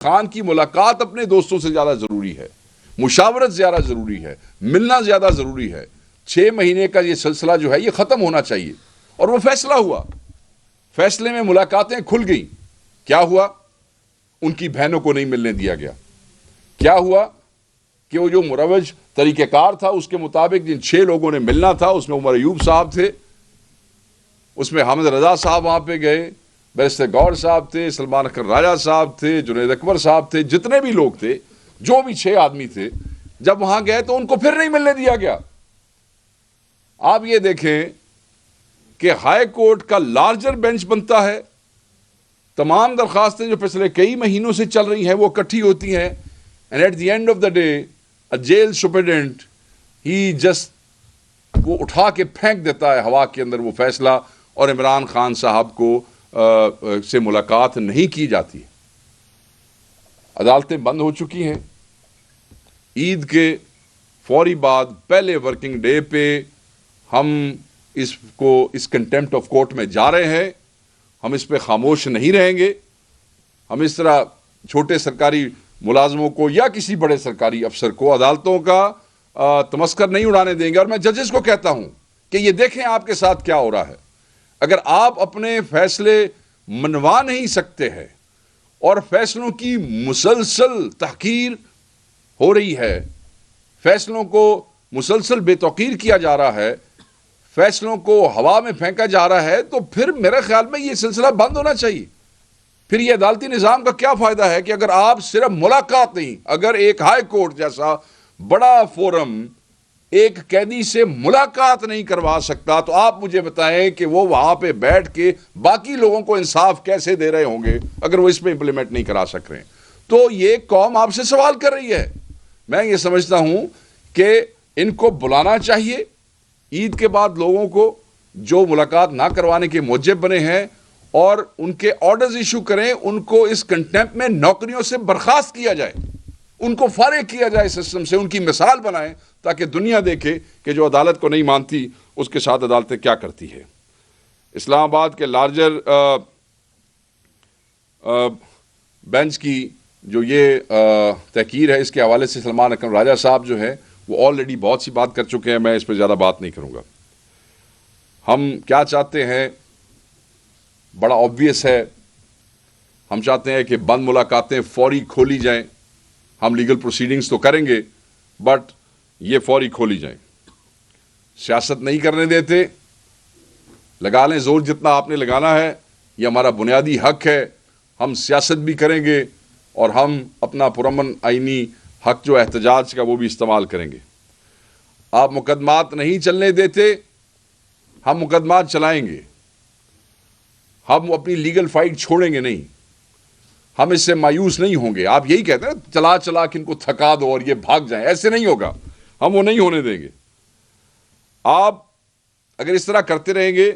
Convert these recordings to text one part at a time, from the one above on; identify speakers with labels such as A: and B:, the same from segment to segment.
A: خان کی ملاقات اپنے دوستوں سے زیادہ ضروری ہے، مشاورت زیادہ ضروری ہے، ملنا زیادہ ضروری ہے۔ 6 مہینے کا یہ سلسلہ جو ہے یہ ختم ہونا چاہیے، اور وہ فیصلہ ہوا، فیصلے میں ملاقاتیں کھل گئیں۔ کیا ہوا؟ ان کی بہنوں کو نہیں ملنے دیا گیا۔ کیا ہوا کہ وہ جو مروج طریقہ کار تھا اس کے مطابق جن 6 لوگوں نے ملنا تھا، اس میں عمر ایوب صاحب تھے، اس میں حامد رضا صاحب وہاں پہ گئے، بیرسٹر گور صاحب تھے، سلمان اکر راجہ صاحب تھے، جنید اکبر صاحب تھے، جتنے بھی لوگ تھے، جو بھی 6 آدمی تھے، جب وہاں گئے تو ان کو پھر نہیں ملنے دیا گیا۔ آپ یہ دیکھیں کہ ہائی کورٹ کا لارجر بینچ بنتا ہے، تمام درخواستیں جو پچھلے کئی مہینوں سے چل رہی ہیں وہ اکٹھی ہوتی ہیں، and at the end of the day jail superintendent ہی جسٹ وہ اٹھا کے پھینک دیتا ہے ہوا کے اندر وہ فیصلہ، اور عمران خان صاحب کو سے ملاقات نہیں کی جاتی۔ عدالتیں بند ہو چکی ہیں۔ عید کے فوری بعد پہلے ورکنگ ڈے پہ ہم اس کنٹیمپٹ آف کورٹ میں جا رہے ہیں۔ ہم اس پہ خاموش نہیں رہیں گے۔ ہم اس طرح چھوٹے سرکاری ملازموں کو یا کسی بڑے سرکاری افسر کو عدالتوں کا تمسخر نہیں اڑانے دیں گے۔ اور میں ججز کو کہتا ہوں کہ یہ دیکھیں آپ کے ساتھ کیا ہو رہا ہے۔ اگر آپ اپنے فیصلے منوا نہیں سکتے ہیں اور فیصلوں کی مسلسل تحقیر ہو رہی ہے، فیصلوں کو مسلسل بے توقیر کیا جا رہا ہے، فیصلوں کو ہوا میں پھینکا جا رہا ہے، تو پھر میرے خیال میں یہ سلسلہ بند ہونا چاہیے۔ پھر یہ عدالتی نظام کا کیا فائدہ ہے کہ اگر آپ صرف ملاقات نہیں، اگر ایک ہائی کورٹ جیسا بڑا فورم ایک قیدی سے ملاقات نہیں کروا سکتا، تو آپ مجھے بتائیں کہ وہ وہاں پہ بیٹھ کے باقی لوگوں کو انصاف کیسے دے رہے ہوں گے اگر وہ اس پہ امپلیمنٹ نہیں کرا سک رہے ہیں۔ تو یہ قوم آپ سے سوال کر رہی ہے۔ میں یہ سمجھتا ہوں کہ ان کو بلانا چاہیے عید کے بعد لوگوں کو جو ملاقات نہ کروانے کے موجب بنے ہیں، اور ان کے آرڈرز ایشو کریں، ان کو اس کنٹیمپٹ میں نوکریوں سے برخاست کیا جائے، ان کو فارغ کیا جائے سسٹم سے، ان کی مثال بنائیں تاکہ دنیا دیکھے کہ جو عدالت کو نہیں مانتی اس کے ساتھ عدالتیں کیا کرتی ہے۔ اسلام آباد کے لارجر بینچ کی جو یہ تحقیر ہے، اس کے حوالے سے سلمان اکرم راجہ صاحب جو ہے وہ آلریڈی بہت سی بات کر چکے ہیں، میں اس پہ زیادہ بات نہیں کروں گا۔ ہم کیا چاہتے ہیں بڑا آبویس ہے، ہم چاہتے ہیں کہ بند ملاقاتیں فوری کھولی جائیں۔ ہم لیگل پروسیڈنگز تو کریں گے، بٹ یہ فوری کھولی جائیں۔ سیاست نہیں کرنے دیتے، لگا لیں زور جتنا آپ نے لگانا ہے، یہ ہمارا بنیادی حق ہے۔ ہم سیاست بھی کریں گے اور ہم اپنا پرامن آئینی حق جو احتجاج کا وہ بھی استعمال کریں گے۔ آپ مقدمات نہیں چلنے دیتے، ہم مقدمات چلائیں گے۔ ہم اپنی لیگل فائٹ چھوڑیں گے نہیں، ہم اس سے مایوس نہیں ہوں گے۔ آپ یہی کہتے ہیں چلا چلا کہ ان کو تھکا دو اور یہ بھاگ جائیں، ایسے نہیں ہوگا، ہم وہ نہیں ہونے دیں گے۔ آپ اگر اس طرح کرتے رہیں گے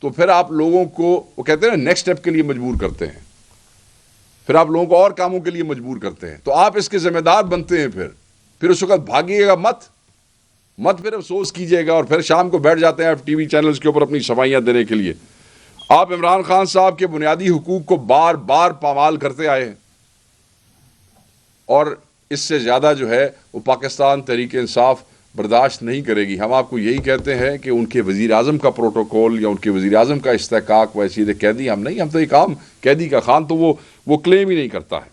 A: تو پھر آپ لوگوں کو وہ کہتے ہیں نا نیکسٹ اسٹیپ کے لیے مجبور کرتے ہیں، پھر آپ لوگوں کو اور کاموں کے لیے مجبور کرتے ہیں، تو آپ اس کے ذمہ دار بنتے ہیں۔ پھر اس وقت بھاگیے گا مت پھر افسوس کیجیے گا، اور پھر شام کو بیٹھ جاتے ہیں ٹی وی چینلز کے اوپر اپنی صفائیاں دینے کے لیے۔ آپ عمران خان صاحب کے بنیادی حقوق کو بار بار پامال کرتے آئے ہیں، اور اس سے زیادہ جو ہے وہ پاکستان تحریک انصاف برداشت نہیں کرے گی۔ ہم آپ کو یہی کہتے ہیں کہ ان کے وزیر اعظم کا پروٹوکول یا ان کے وزیر اعظم کا استحقاق ویسی قیدی ہم نہیں، ہم تو ایک عام قیدی کا خان تو وہ کلیم ہی نہیں کرتا ہے۔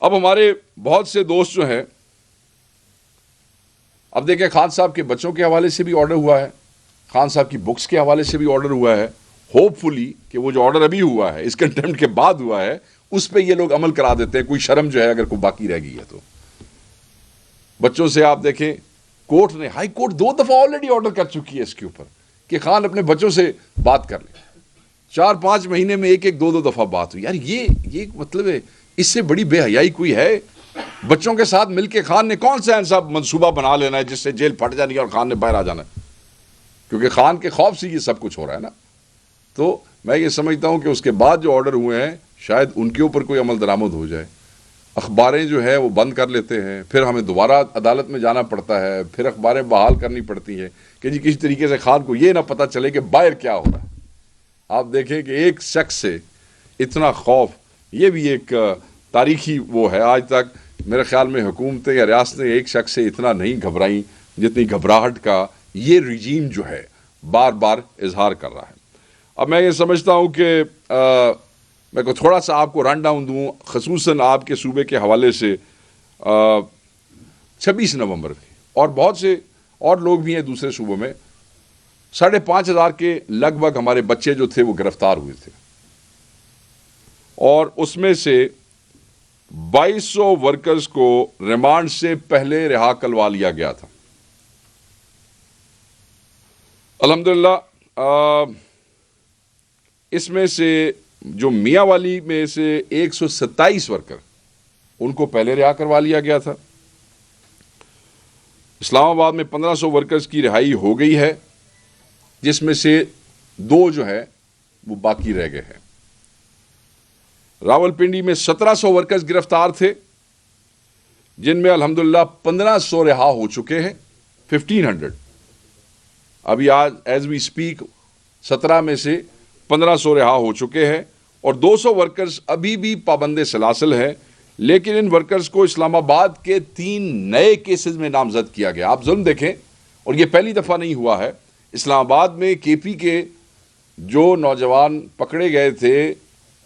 A: اب ہمارے بہت سے دوست جو ہیں، اب دیکھیں خان صاحب کے بچوں کے حوالے سے بھی آرڈر ہوا ہے، خان صاحب کی بکس کے حوالے سے بھی آرڈر ہوا ہے۔ ہوپ فلی کہ وہ جو آرڈر ابھی ہوا ہے اس کنٹیمپٹ کے بعد ہوا ہے اس پہ یہ لوگ عمل کرا دیتے ہیں، کوئی شرم جو ہے اگر کوئی باقی رہ گئی ہے تو۔ بچوں سے آپ دیکھیں کورٹ نے، ہائی کورٹ 2 دفعہ آلریڈی آرڈر کر چکی ہے اس کے اوپر کہ خان اپنے بچوں سے بات کر لیں۔ 4-5 مہینے میں 1-2 دفعہ بات ہوئی۔ یار یہ مطلب ہے اس سے بڑی بے حیائی کوئی ہے؟ بچوں کے ساتھ مل کے خان نے کون سا ایسا منصوبہ بنا لینا ہے جس سے جیل پھٹ جانی ہے اور خان نے باہر آ جانا ہے؟ کیونکہ خان کے خوف سے یہ سب کچھ ہو رہا ہے نا۔ تو میں یہ سمجھتا ہوں کہ اس کے بعد جو آرڈر ہوئے ہیں شاید ان کے اوپر کوئی عمل درآمد ہو جائے۔ اخباریں جو ہے وہ بند کر لیتے ہیں، پھر ہمیں دوبارہ عدالت میں جانا پڑتا ہے، پھر اخباریں بحال کرنی پڑتی ہیں کہ جی کسی طریقے سے خان کو یہ نہ پتہ چلے کہ باہر کیا ہو رہا ہے۔ آپ دیکھیں کہ ایک شخص سے اتنا خوف یہ بھی ایک تاریخی وہ ہے. آج تک میرے خیال میں حکومتیں یا ریاستیں ایک شخص سے اتنا نہیں گھبرائیں جتنی گھبراہٹ کا یہ رجیم جو ہے بار بار اظہار کر رہا ہے. اب میں یہ سمجھتا ہوں کہ میں کو تھوڑا سا آپ کو رن ڈاؤن دوں خصوصاً آپ کے صوبے کے حوالے سے. 26 نومبر اور بہت سے اور لوگ بھی ہیں دوسرے صوبوں میں 5,500 کے لگ بھگ ہمارے بچے جو تھے وہ گرفتار ہوئے تھے اور اس میں سے 2,200 ورکرز کو ریمانڈ سے پہلے رہا کروا لیا گیا تھا. الحمدللہ اس میں سے جو میاں والی میں سے 127 ورکر ان کو پہلے رہا کروا لیا گیا تھا. اسلام آباد میں 1,500 ورکرز کی رہائی ہو گئی ہے جس میں سے 2 جو ہے وہ باقی رہ گئے ہیں. راولپنڈی میں 1,700 ورکرز گرفتار تھے جن میں الحمدللہ 1,500 رہا ہو چکے ہیں. 1,500 ابھی آج ایز وی اسپیک 17 میں سے 1,500 رہا ہو چکے ہیں اور 200 ورکرز ابھی بھی پابند سلاسل ہیں. لیکن ان ورکرز کو اسلام آباد کے 3 نئے کیسز میں نامزد کیا گیا. آپ ظلم دیکھیں اور یہ پہلی دفعہ نہیں ہوا ہے. اسلام آباد میں کے پی کے جو نوجوان پکڑے گئے تھے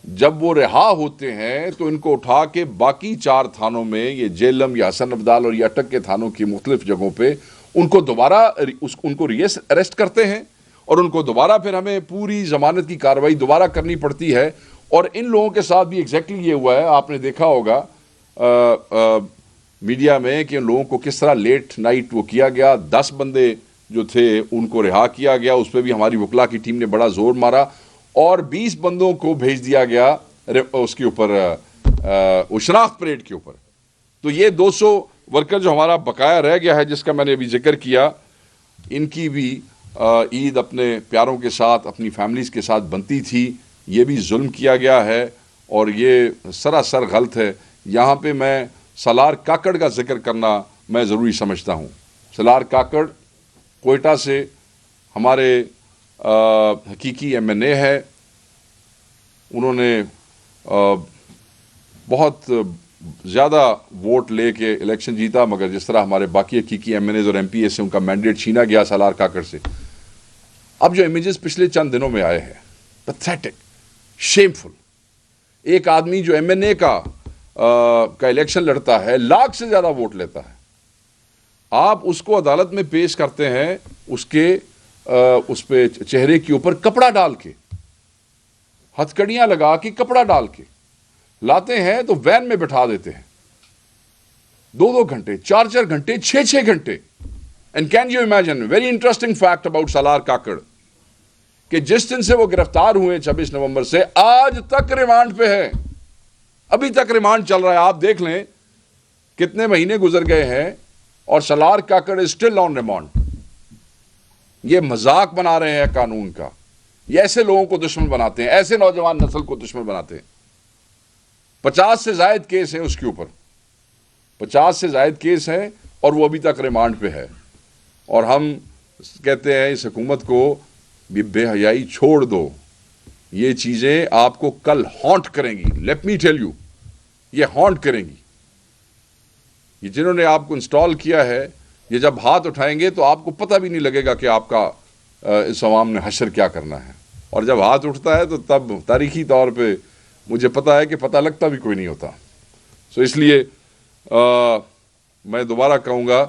A: جب وہ رہا ہوتے ہیں تو ان کو اٹھا کے باقی 4 تھانوں میں یہ جیلم یا حسن ابدال اور یہ اٹک کے تھانوں کی مختلف جگہوں پہ ان کو دوبارہ ان کو اریسٹ کرتے ہیں اور ان کو دوبارہ پھر ہمیں پوری ضمانت کی کارروائی دوبارہ کرنی پڑتی ہے. اور ان لوگوں کے ساتھ بھی ایگزیکٹلی یہ ہوا ہے. آپ نے دیکھا ہوگا میڈیا میں کہ ان لوگوں کو کس طرح لیٹ نائٹ وہ کیا گیا. 10 بندے جو تھے ان کو رہا کیا گیا. اس پہ بھی ہماری وکلا کی ٹیم نے بڑا زور مارا اور 20 بندوں کو بھیج دیا گیا اس کے اوپر شناخت پریڈ کے اوپر. تو یہ 200 ورکر جو ہمارا بقایا رہ گیا ہے جس کا میں نے ابھی ذکر کیا ان کی بھی عید اپنے پیاروں کے ساتھ اپنی فیملیز کے ساتھ بنتی تھی. یہ بھی ظلم کیا گیا ہے اور یہ سراسر غلط ہے. یہاں پہ میں سالار کاکڑ کا ذکر کرنا میں ضروری سمجھتا ہوں. سالار کاکڑ کوئٹہ سے ہمارے حقیقی ایم این اے ہے. انہوں نے بہت زیادہ ووٹ لے کے الیکشن جیتا مگر جس طرح ہمارے باقی حقیقی ایم این ایز اور ایم پی اے سے ان کا مینڈیٹ چھینا گیا سالار کاکڑ سے. اب جو امیجز پچھلے چند دنوں میں آئے ہیں پیتھیٹک شیمفل. ایک آدمی جو ایم این اے کا الیکشن لڑتا ہے 1,00,000 سے زیادہ ووٹ لیتا ہے. آپ اس کو عدالت میں پیش کرتے ہیں اس پہ چہرے کے اوپر کپڑا ڈال کے ہتھکڑیاں لگا کے کپڑا ڈال کے لاتے ہیں تو وین میں بٹھا دیتے ہیں 2 گھنٹے 4 گھنٹے 6 گھنٹے. And can you imagine very interesting fact about Salar Kakar کہ جس دن سے وہ گرفتار ہوئے 26 نومبر سے آج تک ریمانڈ پہ ہے. ابھی تک ریمانڈ چل رہا ہے. آپ دیکھ لیں کتنے مہینے گزر گئے ہیں اور Salar Kakar is still on remand. یہ مذاق بنا رہے ہیں قانون کا. یہ ایسے لوگوں کو دشمن بناتے ہیں, ایسے نوجوان نسل کو دشمن بناتے ہیں. 50 سے زائد کیس ہیں اس کے اوپر, 50 سے زائد کیس ہیں اور وہ ابھی تک ریمانڈ پہ ہے. اور ہم کہتے ہیں اس حکومت کو بے حیائی چھوڑ دو. یہ چیزیں آپ کو کل ہانٹ کریں گی. لیٹ می ٹیل یو, یہ ہانٹ کریں گی. یہ جنہوں نے آپ کو انسٹال کیا ہے یہ جب ہاتھ اٹھائیں گے تو آپ کو پتہ بھی نہیں لگے گا کہ آپ کا اس عوام نے حشر کیا کرنا ہے. اور جب ہاتھ اٹھتا ہے تو تب تاریخی طور پہ مجھے پتہ ہے کہ پتہ لگتا بھی کوئی نہیں ہوتا. سو اس لیے میں دوبارہ کہوں گا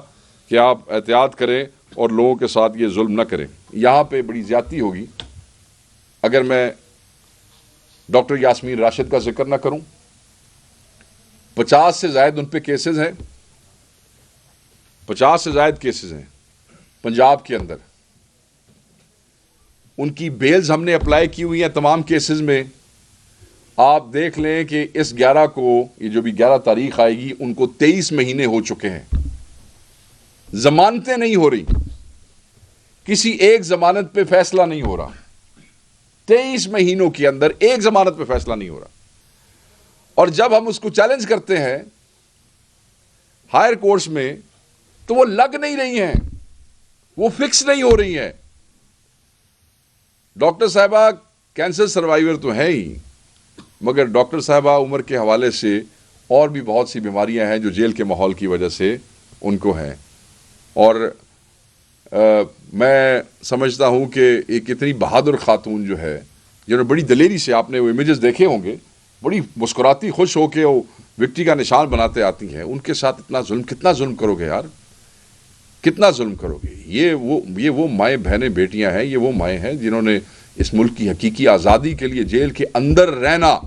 A: کہ آپ احتیاط کریں اور لوگوں کے ساتھ یہ ظلم نہ کریں. یہاں پہ بڑی زیادتی ہوگی اگر میں ڈاکٹر یاسمین راشد کا ذکر نہ کروں. 50 سے زائد ان پہ کیسز ہیں, 50 سے زائد کیسز ہیں پنجاب کے اندر. ان کی بیلز ہم نے اپلائی کی ہوئی ہیں تمام کیسز میں. آپ دیکھ لیں کہ اس 11 کو, یہ جو بھی 11 تاریخ آئے گی, ان کو 23 مہینے ہو چکے ہیں. ضمانتیں نہیں ہو رہی, کسی ایک ضمانت پہ فیصلہ نہیں ہو رہا. 23 مہینوں کے اندر ایک ضمانت پہ فیصلہ نہیں ہو رہا. اور جب ہم اس کو چیلنج کرتے ہیں ہائر کورٹس میں تو وہ لگ نہیں رہی ہیں, وہ فکس نہیں ہو رہی ہیں. ڈاکٹر صاحبہ کینسر سروائیور تو ہیں ہی, مگر ڈاکٹر صاحبہ عمر کے حوالے سے اور بھی بہت سی بیماریاں ہیں جو جیل کے ماحول کی وجہ سے ان کو ہیں. اور میں سمجھتا ہوں کہ ایک اتنی بہادر خاتون جو ہے جنہوں نے بڑی دلیری سے, آپ نے وہ امیجز دیکھے ہوں گے, بڑی مسکراتی خوش ہو کے وہ وکٹری کا نشان بناتے آتی ہیں, ان کے ساتھ اتنا ظلم, کتنا ظلم کرو گے یار, کتنا ظلم کرو گے. یہ وہ مائیں بہنیں بیٹیاں ہیں, یہ وہ مائیں ہیں جنہوں نے اس ملک کی حقیقی آزادی کے لیے جیل کے اندر رہنا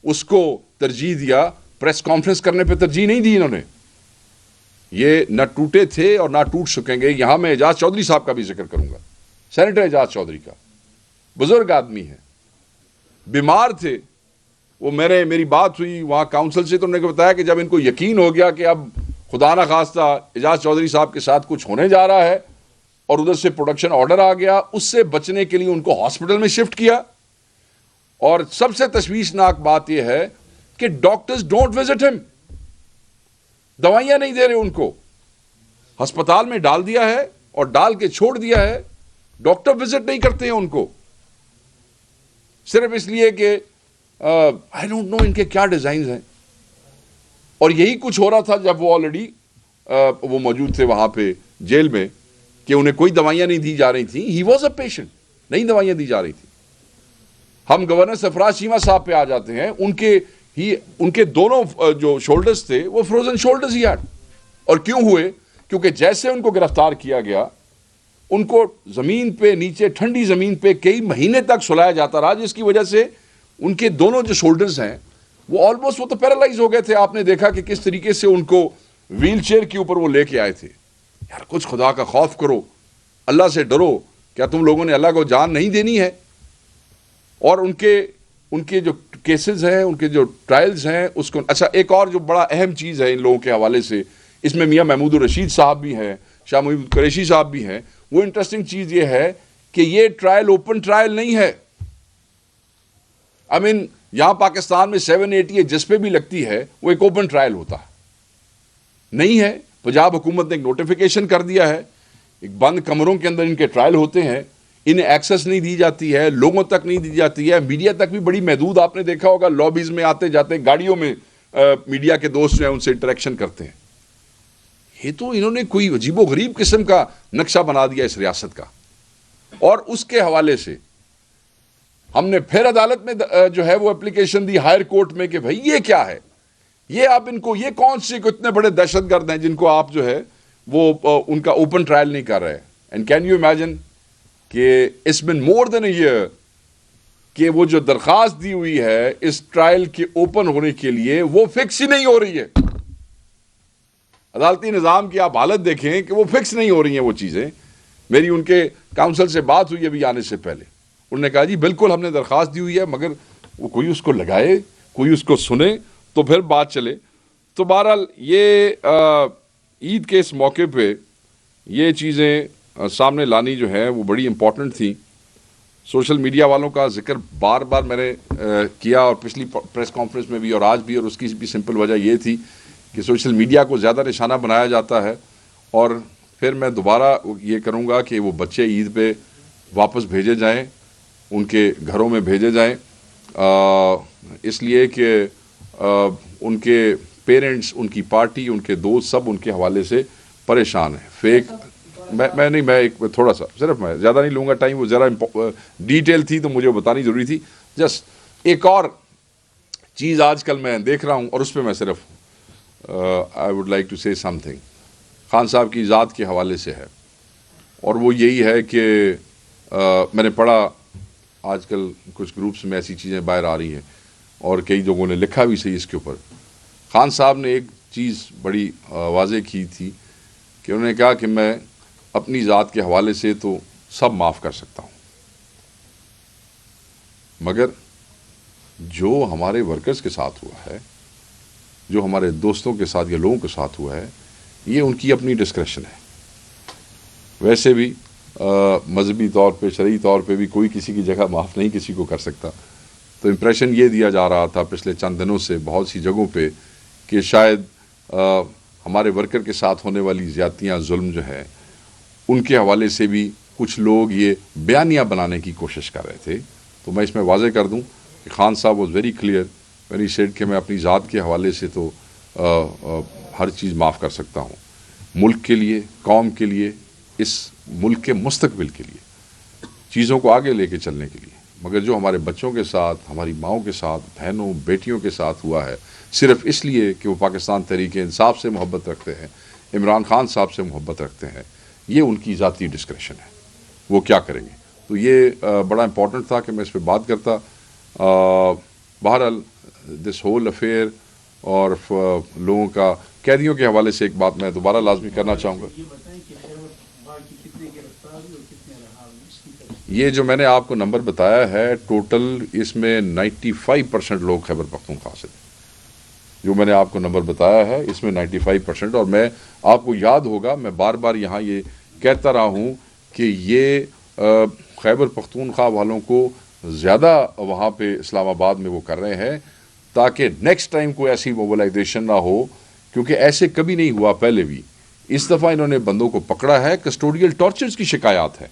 A: اس کو ترجیح دیا, پریس کانفرنس کرنے پہ ترجیح نہیں دی انہوں نے. یہ نہ ٹوٹے تھے اور نہ ٹوٹ سکیں گے. یہاں میں اعجاز چودھری صاحب کا بھی ذکر کروں گا, سینیٹر اعجاز چودھری کا. بزرگ آدمی ہیں, بیمار تھے. وہ میری بات ہوئی وہاں کاؤنسل سے, تو انہوں نے بتایا کہ جب ان کو یقین ہو گیا کہ اب خدا نہ خواستہ اعجاز چودھری صاحب کے ساتھ کچھ ہونے جا رہا ہے اور ادھر سے پروڈکشن آرڈر آ گیا, اس سے بچنے کے لیے ان کو ہاسپٹل میں شفٹ کیا. اور سب سے تشویشناک بات یہ ہے کہ ڈاکٹرز ڈونٹ وزٹ ہم, دوائیاں نہیں دے رہے ان کو, ہسپتال میں ڈال دیا ہے اور ڈال کے چھوڑ دیا ہے. ڈاکٹر وزٹ نہیں کرتے ہیں ان کو, صرف اس لیے کہ آئی ڈونٹ نو ان کے کیا ڈیزائنز ہیں. اور یہی کچھ ہو رہا تھا جب وہ آلریڈی وہ موجود تھے وہاں پہ جیل میں, کہ انہیں کوئی دوائیاں نہیں دی جا رہی تھیں. ہی واز اے پیشنٹ, نہیں دوائیاں دی جا رہی تھیں. ہم گورنر سرفراز چیمہ صاحب پہ آ جاتے ہیں, ان کے دونوں جو شولڈرز تھے وہ فروزن شولڈرز ہی ہیڈ. اور کیوں ہوئے؟ کیونکہ جیسے ان کو گرفتار کیا گیا, ان کو زمین پہ نیچے ٹھنڈی زمین پہ کئی مہینے تک سلایا جاتا رہا, جس کی وجہ سے ان کے دونوں جو شولڈرز ہیں وہ آلموسٹ وہ تو پیرالائز ہو گئے تھے. آپ نے دیکھا کہ کس طریقے سے ان کو ویل چیئر کے اوپر وہ لے کے آئے تھے. یار کچھ خدا کا خوف کرو, اللہ سے ڈرو. کیا تم لوگوں نے اللہ کو جان نہیں دینی ہے؟ اور ان کے جو کیسز ہیں, ان کے جو ٹرائلز ہیں, اس کو اچھا ایک اور جو بڑا اہم چیز ہے ان لوگوں کے حوالے سے, اس میں میاں محمود الرشید صاحب بھی ہیں, شاہ محمود قریشی صاحب بھی ہیں. وہ انٹرسٹنگ چیز یہ ہے کہ یہ ٹرائل اوپن ٹرائل نہیں ہے. یہاں پاکستان میں 780 جس پہ بھی لگتی ہے وہ ایک اوپن ٹرائل ہوتا ہے, نہیں ہے. پنجاب حکومت نے ایک نوٹیفیکیشن کر دیا ہے, ایک بند کمروں کے اندر ان کے ٹرائل ہوتے ہیں, انہیں ایکسس نہیں دی جاتی ہے, لوگوں تک نہیں دی جاتی ہے, میڈیا تک بھی بڑی محدود. آپ نے دیکھا ہوگا لابیز میں آتے جاتے گاڑیوں میں میڈیا کے دوست جو ہیں ان سے انٹریکشن کرتے ہیں. یہ تو انہوں نے کوئی عجیب و غریب قسم کا نقشہ بنا دیا اس ریاست کا. اور اس کے حوالے سے ہم نے پھر عدالت میں جو ہے وہ اپلیکیشن دی ہائر کورٹ میں کہ بھئی یہ کیا ہے, یہ آپ ان کو, یہ کون سے اتنے بڑے دہشت گرد ہیں جن کو آپ جو ہے وہ ان کا اوپن ٹرائل نہیں کر رہے. اینڈ کین یو امیجن کہ it's been more than a year کہ وہ جو درخواست دی ہوئی ہے اس ٹرائل کے اوپن ہونے کے لیے وہ فکس ہی نہیں ہو رہی ہے. عدالتی نظام کی آپ حالت دیکھیں کہ وہ فکس نہیں ہو رہی ہیں وہ چیزیں. میری ان کے کاؤنسل سے بات ہوئی ابھی آنے سے پہلے, انہوں نے کہا جی بالکل ہم نے درخواست دی ہوئی ہے, مگر وہ کوئی اس کو لگائے, کوئی اس کو سنے تو پھر بات چلے. تو بہرحال یہ عید کے اس موقع پہ یہ چیزیں سامنے لانی جو ہے وہ بڑی امپورٹنٹ تھیں. سوشل میڈیا والوں کا ذکر بار بار میں نے کیا, اور پچھلی پریس کانفرنس میں بھی اور آج بھی, اور اس کی بھی سمپل وجہ یہ تھی کہ سوشل میڈیا کو زیادہ نشانہ بنایا جاتا ہے. اور پھر میں دوبارہ یہ کروں گا کہ وہ بچے عید پہ واپس بھیجے جائیں, ان کے گھروں میں بھیجے جائیں, اس لیے کہ ان کے پیرنٹس, ان کی پارٹی, ان کے دوست سب ان کے حوالے سے پریشان ہیں. فیک میں ایک تھوڑا سا, صرف میں زیادہ نہیں لوں گا ٹائم, وہ ذرا ڈیٹیل تھی تو مجھے بتانی ضروری تھی. جسٹ ایک اور چیز آج کل میں دیکھ رہا ہوں اور اس پہ میں صرف آئی ووڈ لائک ٹو سے سم تھنگ خان صاحب کی ذات کے حوالے سے ہے, اور وہ یہی ہے کہ میں نے پڑھا آج کل کچھ گروپس میں ایسی چیزیں باہر آ رہی ہیں اور کئی لوگوں نے لکھا بھی صحیح اس کے اوپر. خان صاحب نے ایک چیز بڑی واضح کی تھی کہ انہوں نے کہا کہ میں اپنی ذات کے حوالے سے تو سب معاف کر سکتا ہوں, مگر جو ہمارے ورکرز کے ساتھ ہوا ہے, جو ہمارے دوستوں کے ساتھ یا لوگوں کے ساتھ ہوا ہے, یہ ان کی اپنی ڈسکریشن ہے. ویسے بھی مذہبی طور پہ, شرعی طور پہ بھی کوئی کسی کی جگہ معاف نہیں کسی کو کر سکتا. تو امپریشن یہ دیا جا رہا تھا پچھلے چند دنوں سے بہت سی جگہوں پہ کہ شاید ہمارے ورکر کے ساتھ ہونے والی زیادتیاں, ظلم جو ہے, ان کے حوالے سے بھی کچھ لوگ یہ بیانیہ بنانے کی کوشش کر رہے تھے. تو میں اس میں واضح کر دوں کہ خان صاحب was very clear when he said کہ میں اپنی ذات کے حوالے سے تو ہر چیز معاف کر سکتا ہوں، ملک کے لیے، قوم کے لیے، اس ملک کے مستقبل کے لیے، چیزوں کو آگے لے کے چلنے کے لیے، مگر جو ہمارے بچوں کے ساتھ، ہماری ماؤں کے ساتھ، بہنوں بیٹیوں کے ساتھ ہوا ہے صرف اس لیے کہ وہ پاکستان تحریک انصاف سے محبت رکھتے ہیں، عمران خان صاحب سے محبت رکھتے ہیں، یہ ان کی ذاتی ڈسکریشن ہے، وہ کیا کریں گے. تو یہ بڑا امپورٹنٹ تھا کہ میں اس پہ بات کرتا. بہرحال دس ہول افیئر اور لوگوں کا قیدیوں کے حوالے سے ایک بات میں دوبارہ لازمی کرنا چاہوں گا. یہ جو میں نے آپ کو نمبر بتایا ہے ٹوٹل، اس میں 95% لوگ خیبر پختونخوا سے تھے. جو میں نے آپ کو نمبر بتایا ہے اس میں 95%. اور میں آپ کو یاد ہوگا میں بار بار یہاں یہ کہتا رہا ہوں کہ یہ خیبر پختونخوا والوں کو زیادہ وہاں پہ اسلام آباد میں وہ کر رہے ہیں تاکہ نیکسٹ ٹائم کوئی ایسی موبلائزیشن نہ ہو، کیونکہ ایسے کبھی نہیں ہوا پہلے بھی. اس دفعہ انہوں نے بندوں کو پکڑا ہے، کسٹوڈیل ٹارچرز کی شکایات ہے،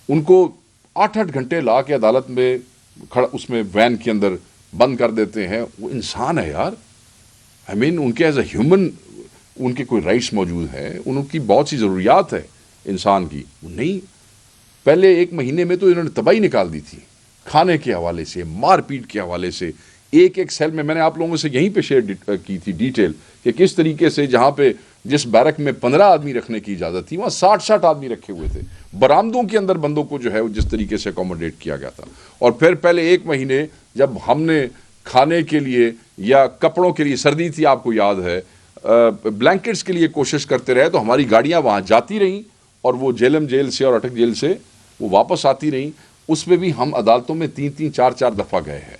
A: ان کو 8 گھنٹے لا کے عدالت میں اس میں وین کے اندر بند کر دیتے ہیں. وہ انسان ہے یار، آئی مین ان کے ایز اے ہیومن ان کے کوئی رائٹس موجود ہیں، ان کی بہت سی ضروریات ہے انسان کی. نہیں، پہلے 1 مہینے میں تو انہوں نے تباہی نکال دی تھی، کھانے کے حوالے سے، مار پیٹ کے حوالے سے. ایک سیل میں نے آپ لوگوں سے یہیں پہ شیئر کی تھی ڈیٹیل کہ کس طریقے سے جہاں پہ جس بیرک میں 15 آدمی رکھنے کی اجازت تھی وہاں 60 آدمی رکھے ہوئے تھے. برآمدوں کے اندر بندوں کو جو ہے جس طریقے سے اکوموڈیٹ کیا گیا تھا. اور پھر پہلے 1 مہینے جب ہم نے کھانے کے لیے یا کپڑوں کے لیے، سردی تھی آپ کو یاد ہے، بلینکٹس کے لیے کوشش کرتے رہے تو ہماری گاڑیاں وہاں جاتی رہیں اور وہ جیلم جیل سے اور اٹک جیل سے وہ واپس آتی رہیں. اس میں بھی ہم عدالتوں میں 3 4 دفعہ گئے ہیں.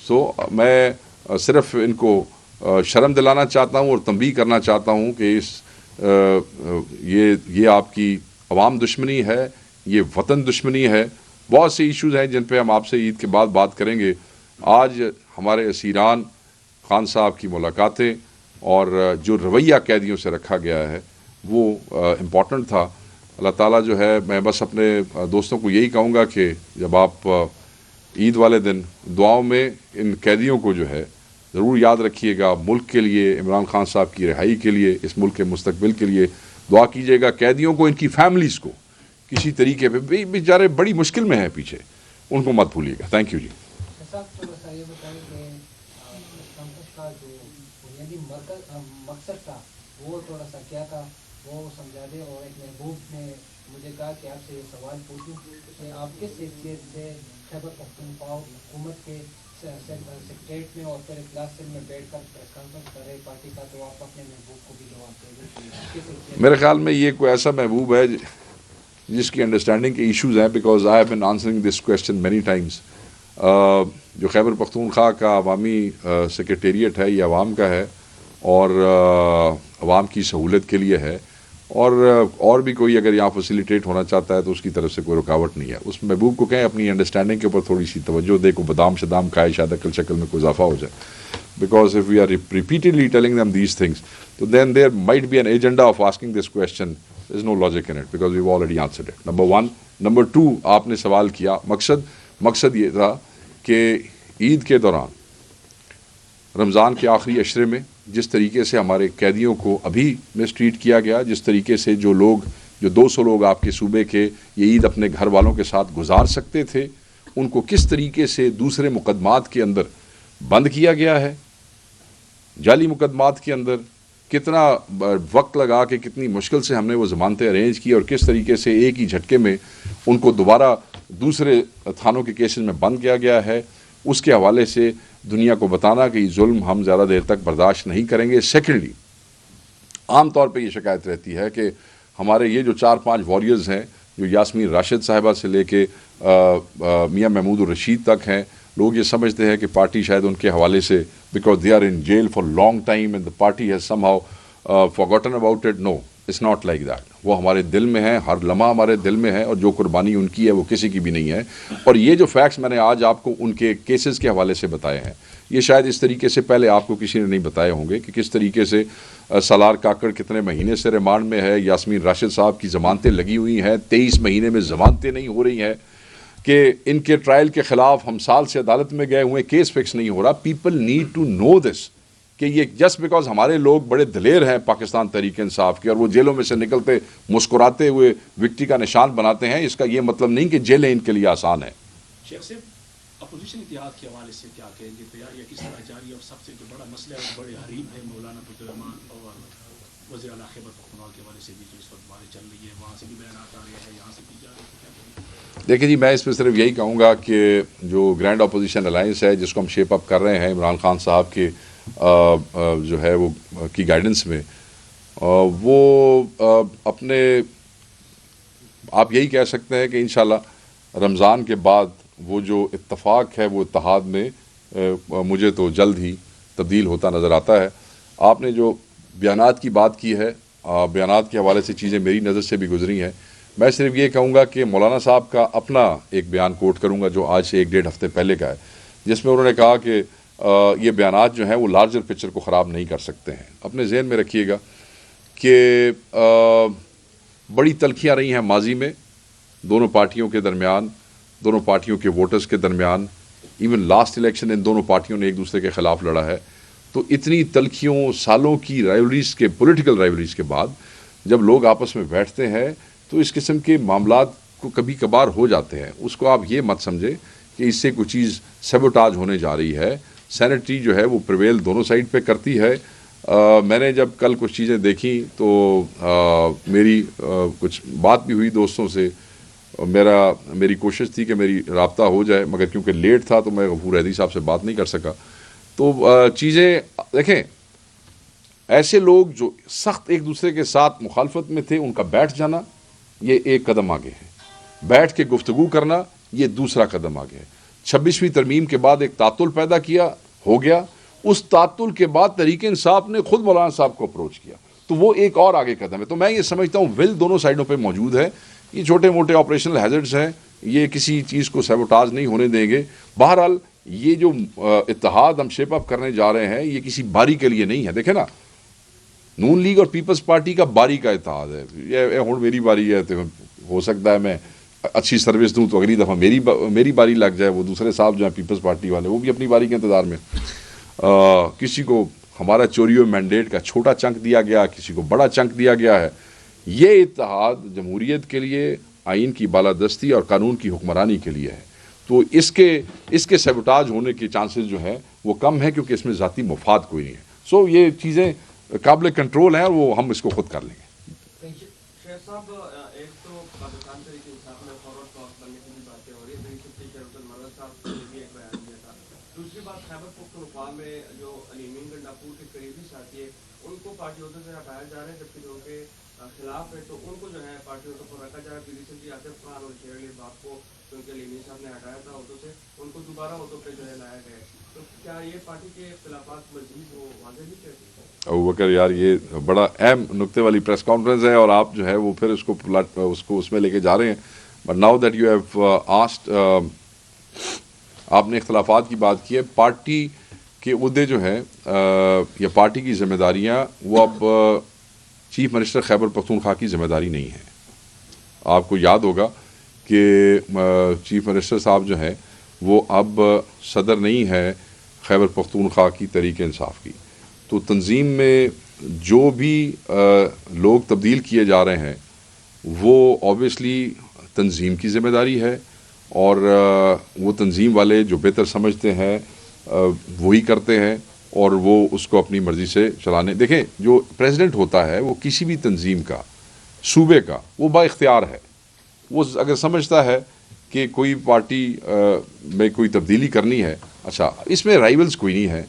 A: سو میں صرف ان کو شرم دلانا چاہتا ہوں اور تنبیہ کرنا چاہتا ہوں کہ یہ آپ کی عوام دشمنی ہے، یہ وطن دشمنی ہے. بہت سے ایشوز ہیں جن پہ ہم آپ سے عید کے بعد بات کریں گے. آج ہمارے اسیران، خان صاحب کی ملاقاتیں اور جو رویہ قیدیوں سے رکھا گیا ہے وہ امپورٹنٹ تھا. اللہ تعالیٰ جو ہے، میں بس اپنے دوستوں کو یہی کہوں گا کہ جب آپ عید والے دن دعاؤں میں ان قیدیوں کو جو ہے ضرور یاد رکھیے گا. ملک کے لیے، عمران خان صاحب کی رہائی کے لیے، اس ملک کے مستقبل کے لیے دعا کیجیے گا. قیدیوں کو، ان کی فیملیز کو کسی طریقے پہ، بیچارے بڑی مشکل میں ہیں پیچھے، ان کو مت بھولیے گا. تھینک یو جی.
B: مقصد تھا وہ تھوڑا سا کیا تھا وہ سمجھا دیں. اور ایک محبوب نے مجھے کہا کہ آپ سے یہ سوال پوچھوں کہ آپ کس حیثیت سے خیبر پختونخوا حکومت کے سیکریٹریٹ میں اور پھر اجلاس سل میں بیٹھ کر پریس کانفرنس کر رہے پارٹی کا، تو آپ اپنے محبوب کو بھی جواب دیں گے؟
A: میرے خیال میں یہ کوئی ایسا محبوب ہے جس کی انڈرسٹینڈنگ کے ایشوز ہیں، because I have been answering this question many Times. جو خیبر پختونخوا کا عوامی سیکریٹریٹ ہے یہ عوام کا ہے اور عوام کی سہولت کے لیے ہے، اور بھی کوئی اگر یہاں فیسیلیٹیٹ ہونا چاہتا ہے تو اس کی طرف سے کوئی رکاوٹ نہیں ہے. اس محبوب کو کہیں اپنی انڈرسٹینڈنگ کے اوپر تھوڑی سی توجہ دے، کو بادام شدام کھائے، شاید عقل شکل میں کوئی اضافہ ہو جائے. Because if we are repeatedly telling them these things تو then there might be an agenda of asking this question. there is no logic in it because we've already answered it. Number 1. Number 2, آپ نے سوال کیا مقصد یہ تھا کہ عید کے دوران، رمضان کے آخری عشرے میں جس طریقے سے ہمارے قیدیوں کو ابھی مسٹریٹ کیا گیا، جس طریقے سے جو 200 لوگ آپ کے صوبے کے یہ عید اپنے گھر والوں کے ساتھ گزار سکتے تھے، ان کو کس طریقے سے دوسرے مقدمات کے اندر بند کیا گیا ہے، جعلی مقدمات کے اندر کتنا وقت لگا کے کتنی مشکل سے ہم نے وہ ضمانتیں ارینج کی، اور کس طریقے سے ایک ہی جھٹکے میں ان کو دوبارہ دوسرے تھانوں کے کیسز میں بند کیا گیا ہے، اس کے حوالے سے دنیا کو بتانا کہ یہ ظلم ہم زیادہ دیر تک برداشت نہیں کریں گے. سیکنڈلی، عام طور پہ یہ شکایت رہتی ہے کہ ہمارے یہ جو 4-5 واریئرز ہیں، جو یاسمین راشد صاحبہ سے لے کے میاں محمود الرشید تک ہیں، لوگ یہ سمجھتے ہیں کہ پارٹی شاید ان کے حوالے سے because they are in jail for long time and the party has somehow forgotten about it. No, it's not like that. وہ ہمارے دل میں ہے، ہر لمحہ ہمارے دل میں ہے، اور جو قربانی ان کی ہے وہ کسی کی بھی نہیں ہے. اور یہ جو فیکٹس میں نے آج آپ کو ان کے کیسز کے حوالے سے بتائے ہیں، یہ شاید اس طریقے سے پہلے آپ کو کسی نے نہیں بتائے ہوں گے کہ کس طریقے سے سالار کاکڑ کتنے مہینے سے ریمانڈ میں ہے، یاسمین راشد صاحب کی ضمانتیں لگی ہوئی ہیں، 23 مہینے میں ضمانتیں نہیں ہو رہی ہیں. کہ ان کے ٹرائل کے خلاف ہم سال سے عدالت میں گئے ہوئے, کیس فکس نہیں ہو رہا. پیپل نیڈ ٹو نو دس کہ یہ جسٹ بیکاز ہمارے لوگ بڑے دلیر ہیں پاکستان تحریک انصاف کے اور وہ جیلوں میں سے نکلتے مسکراتے ہوئے وکٹری کا نشان بناتے ہیں, اس کا یہ مطلب نہیں کہ جیلیں ان کے لیے آسان ہیں.
C: شیخ صاحب اپوزیشن اتحاد کے حوالے سے کیا کہیں گے, تیاری کس طرح جاری ہے؟ اور سب سے جو بڑا مسئلہ ہے بڑے حریف ہے مولانا فضل الرحمان اور وزیر اعلیٰ خیبر پختونخوا کے حوالے سے بھی جو اس وقت باتیں چل رہی ہے, وہاں سے بھی بیانات آ رہے ہیں, یہاں سے بھی جا رہے ہیں, کیا کہیں گے؟
A: دیکھیں جی, میں اس پہ صرف یہی کہوں گا کہ جو گرینڈ اپوزیشن الائنس ہے جس کو ہم شیپ اپ کر رہے ہیں عمران خان صاحب کے جو ہے وہ کی گائیڈنس میں, وہ اپنے آپ یہی کہہ سکتے ہیں کہ انشاءاللہ رمضان کے بعد وہ جو اتفاق ہے وہ اتحاد میں مجھے تو جلد ہی تبدیل ہوتا نظر آتا ہے. آپ نے جو بیانات کی بات کی ہے, بیانات کے حوالے سے چیزیں میری نظر سے بھی گزری ہیں. میں صرف یہ کہوں گا کہ مولانا صاحب کا اپنا ایک بیان کوٹ کروں گا جو آج سے 1-1.5 ہفتے پہلے کا ہے, جس میں انہوں نے کہا کہ یہ بیانات جو ہیں وہ لارجر پکچر کو خراب نہیں کر سکتے ہیں. اپنے ذہن میں رکھیے گا کہ بڑی تلخیاں رہی ہیں ماضی میں دونوں پارٹیوں کے درمیان, دونوں پارٹیوں کے ووٹرز کے درمیان. ایون لاسٹ الیکشن ان دونوں پارٹیوں نے ایک دوسرے کے خلاف لڑا ہے. تو اتنی تلخیوں, سالوں کی رائیولریز کے, پولیٹیکل رائیولریز کے بعد جب لوگ آپس میں بیٹھتے ہیں تو اس قسم کے معاملات کو کبھی کبھار ہو جاتے ہیں. اس کو آپ یہ مت سمجھے کہ اس سے کوئی چیز سیبوٹاج ہونے جا رہی ہے. سینٹری جو ہے وہ پریویل دونوں سائڈ پہ کرتی ہے. میں نے جب کل کچھ چیزیں دیکھیں تو میری کچھ بات بھی ہوئی دوستوں سے. میری کوشش تھی کہ میری رابطہ ہو جائے, مگر کیونکہ لیٹ تھا تو میں غفور حیدری صاحب سے بات نہیں کر سکا. تو چیزیں دیکھیں, ایسے لوگ جو سخت ایک دوسرے کے ساتھ مخالفت میں تھے ان کا بیٹھ جانا یہ ایک قدم آگے ہے, بیٹھ کے گفتگو کرنا یہ دوسرا قدم آگے ہے. 26ویں ترمیم کے بعد ایک تعطل پیدا کیا, ہو گیا. اس تعطل کے بعد تحریک انصاف نے خود مولانا صاحب کو اپروچ کیا, تو وہ ایک اور آگے قدم ہے. تو میں یہ سمجھتا ہوں ول دونوں سائڈوں پہ موجود ہے. یہ چھوٹے موٹے آپریشنل ہیزرڈز ہیں, یہ کسی چیز کو سیبوٹاج نہیں ہونے دیں گے. بہرحال یہ جو اتحاد ہم شیپ اپ کرنے جا رہے ہیں یہ کسی باری کے لیے نہیں ہے. دیکھیں نا, نون لیگ اور پیپلز پارٹی کا باری کا اتحاد ہے. یہ ہوں میری باری ہے تو ہو سکتا ہے میں اچھی سروس دوں تو اگلی دفعہ میری باری لگ جائے. وہ دوسرے صاحب جو ہیں پیپلز پارٹی والے وہ بھی اپنی باری کے انتظار میں. کسی کو ہمارا چوریو مینڈیٹ کا چھوٹا چنک دیا گیا, کسی کو بڑا چنک دیا گیا ہے. یہ اتحاد جمہوریت کے لیے, آئین کی بالادستی اور قانون کی حکمرانی کے لیے ہے. تو اس کے سیبوٹاج ہونے کے چانسز جو ہیں وہ کم ہیں کیونکہ اس میں ذاتی مفاد کوئی نہیں ہے. سو یہ چیزیں قابل کنٹرول ہیں اور وہ ہم اس کو خود کر لیں گے.
D: شیخ صاحب, ایک تو پاکستان تحریک انصاف میں فارورڈ بلاک بننے کی بھی باتیں ہو رہی ہے, طریقے سے عبدالمجید صاحب نے بھی ایک بیان دیا تھا. دوسری بات, خیبر پختونخوا میں جو علیمین گنڈاپور کے قریبی ساتھی ہیں ان کو پارٹی عہدے سے ہٹایا جا رہا ہے, جبکہ جو ان کے خلاف ہے تو ان کو جو ہے پارٹی عہدے پر رکھا جا رہا ہے. ریسنٹلی آصف خان اور شیر علی باپ کو جو ان کے علیمین صاحب نے ہٹایا تھا عہدوں سے, ان کو دوبارہ عہدوں پہ جو ہے لایا گیا ہے. تو کیا یہ پارٹی کے اختلافات مزید وہ واضح نہیں کرتی؟
A: ابوبکر یار, یہ بڑا اہم نقطے والی پریس کانفرنس ہے اور آپ جو ہے وہ پھر اس کو اس میں لے کے جا رہے ہیں. But now that you have asked, آپ نے اختلافات کی بات کی ہے. پارٹی کے عہدے جو ہیں یا پارٹی کی ذمہ داریاں وہ اب چیف منسٹر خیبر پختونخوا کی ذمہ داری نہیں ہے. آپ کو یاد ہوگا کہ چیف منسٹر صاحب جو ہیں وہ اب صدر نہیں ہے خیبر پختونخوا کی تحریک انصاف کی. تو تنظیم میں جو بھی لوگ تبدیل کیے جا رہے ہیں وہ آبویسلی تنظیم کی ذمہ داری ہے, اور وہ تنظیم والے جو بہتر سمجھتے ہیں وہی کرتے ہیں اور وہ اس کو اپنی مرضی سے چلانے. دیکھیں, جو پریزیڈنٹ ہوتا ہے وہ کسی بھی تنظیم کا, صوبے کا, وہ با اختیار ہے. وہ اگر سمجھتا ہے کہ کوئی پارٹی میں کوئی تبدیلی کرنی ہے, اچھا اس میں رائیولز کوئی نہیں ہے.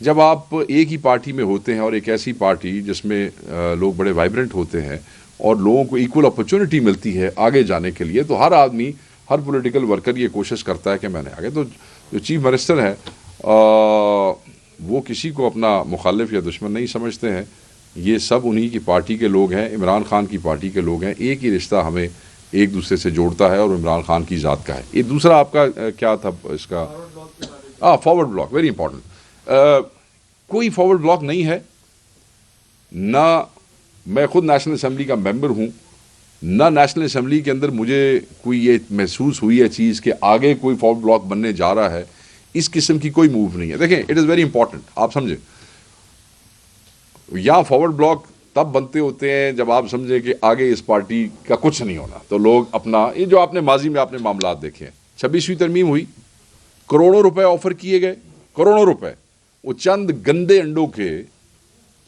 A: جب آپ ایک ہی پارٹی میں ہوتے ہیں اور ایک ایسی پارٹی جس میں لوگ بڑے وائبرنٹ ہوتے ہیں اور لوگوں کو ایکول اپرچونٹی ملتی ہے آگے جانے کے لیے, تو ہر آدمی, ہر پولیٹیکل ورکر یہ کوشش کرتا ہے کہ میں نے آگے. تو جو چیف منسٹر ہیں وہ کسی کو اپنا مخالف یا دشمن نہیں سمجھتے ہیں. یہ سب انہی کی پارٹی کے لوگ ہیں, عمران خان کی پارٹی کے لوگ ہیں. ایک ہی رشتہ ہمیں ایک دوسرے سے جوڑتا ہے اور عمران خان کی ذات کا ہے. یہ دوسرا آپ کا کیا تھا اس کا, فارورڈ بلاک, ویری امپورٹنٹ. کوئی فارورڈ بلاک نہیں ہے. نہ میں خود نیشنل اسمبلی کا ممبر ہوں نہ نیشنل اسمبلی کے اندر مجھے کوئی یہ محسوس ہوئی ہے چیز کہ آگے کوئی فارورڈ بلاک بننے جا رہا ہے. اس قسم کی کوئی موو نہیں ہے. دیکھیں اٹ از ویری امپورٹنٹ, آپ سمجھیں یہاں فارورڈ بلاک تب بنتے ہوتے ہیں جب آپ سمجھیں کہ آگے اس پارٹی کا کچھ نہیں ہونا, تو لوگ اپنا یہ جو آپ نے ماضی میں آپ نے معاملات دیکھے ہیں, 26ویں ترمیم ہوئی, کروڑوں روپے آفر کیے گئے, کروڑوں روپے, وہ چند گندے انڈوں کے,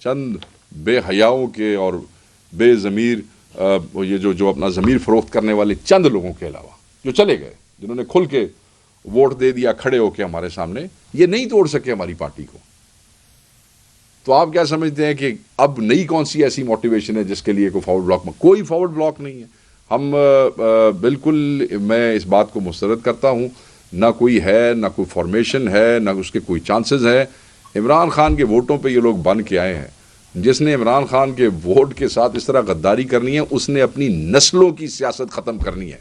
A: چند بے حیاؤں کے اور بے ضمیر یہ جو اپنا ضمیر فروخت کرنے والے چند لوگوں کے علاوہ جو چلے گئے, جنہوں نے کھل کے ووٹ دے دیا کھڑے ہو کے ہمارے سامنے, یہ نہیں توڑ سکے ہماری پارٹی کو. تو آپ کیا سمجھتے ہیں کہ اب نئی کون سی ایسی موٹیویشن ہے جس کے لیے کوئی فارورڈ بلاک میں؟ کوئی فارورڈ بلاک نہیں ہے. ہم بالکل, میں اس بات کو مسترد کرتا ہوں, نہ کوئی ہے, نہ کوئی فارمیشن ہے, نہ اس کے کوئی چانسز ہیں. عمران خان کے ووٹوں پہ یہ لوگ بن کے آئے ہیں. جس نے عمران خان کے ووٹ کے ساتھ اس طرح غداری کرنی ہے, اس نے اپنی نسلوں کی سیاست ختم کرنی ہے.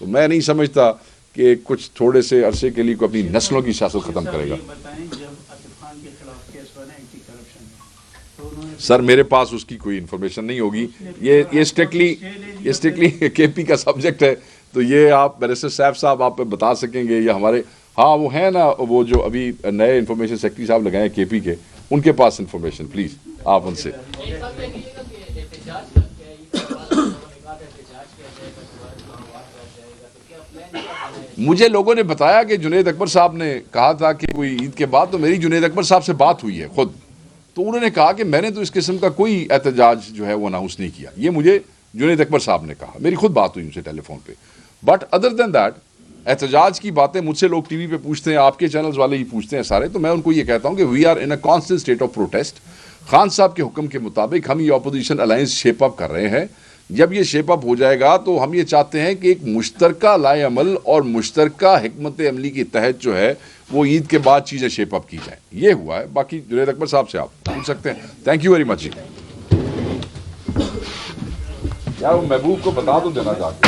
A: تو میں نہیں سمجھتا کہ کچھ تھوڑے سے عرصے کے لیے کوئی اپنی نسلوں کی سیاست ختم کرے گا. سر میرے پاس اس کی کوئی انفارمیشن نہیں ہوگی. یہ اسٹرکٹلی کے پی کا سبجیکٹ ہے, تو یہ آپ بیرسٹر سیف صاحب آپ بتا سکیں گے, یا ہمارے ہاں وہ ہیں نا, وہ جو ابھی نئے انفارمیشن سیکرٹری صاحب لگائے ہیں کے پی کے, ان کے پاس انفارمیشن, پلیز آپ ان سے. مجھے لوگوں نے بتایا کہ جنید اکبر صاحب نے کہا تھا کہ کوئی عید کے بعد, تو میری جنید اکبر صاحب سے بات ہوئی ہے خود, تو انہوں نے کہا کہ میں نے تو اس قسم کا کوئی احتجاج جو ہے وہ اناؤنس نہیں کیا. یہ مجھے جنید اکبر صاحب نے کہا, میری خود بات ہوئی ان سے ٹیلی فون پہ. بٹ ادر دین دیٹ, احتجاج کی باتیں مجھ سے لوگ ٹی وی پہ پوچھتے ہیں, آپ کے چینلز والے ہی پوچھتے ہیں سارے, تو میں ان کو یہ کہتا ہوں کہ we are in a constant state of protest. Khan صاحب کے حکم کے مطابق ہم یہ اپوزیشن الائنس شیپ اپ کر رہے ہیں. جب یہ شیپ اپ ہو جائے گا تو ہم یہ چاہتے ہیں کہ ایک مشترکہ لائے عمل اور مشترکہ حکمت عملی کے تحت جو ہے وہ عید کے بعد چیزیں شیپ اپ کی جائیں. یہ ہوا ہے. باقی جنید اکبر صاحب سے آپ پوچھ سکتے ہیں. Thank you very much. یار وہ محبوب کو بتا دو دینا جا کے.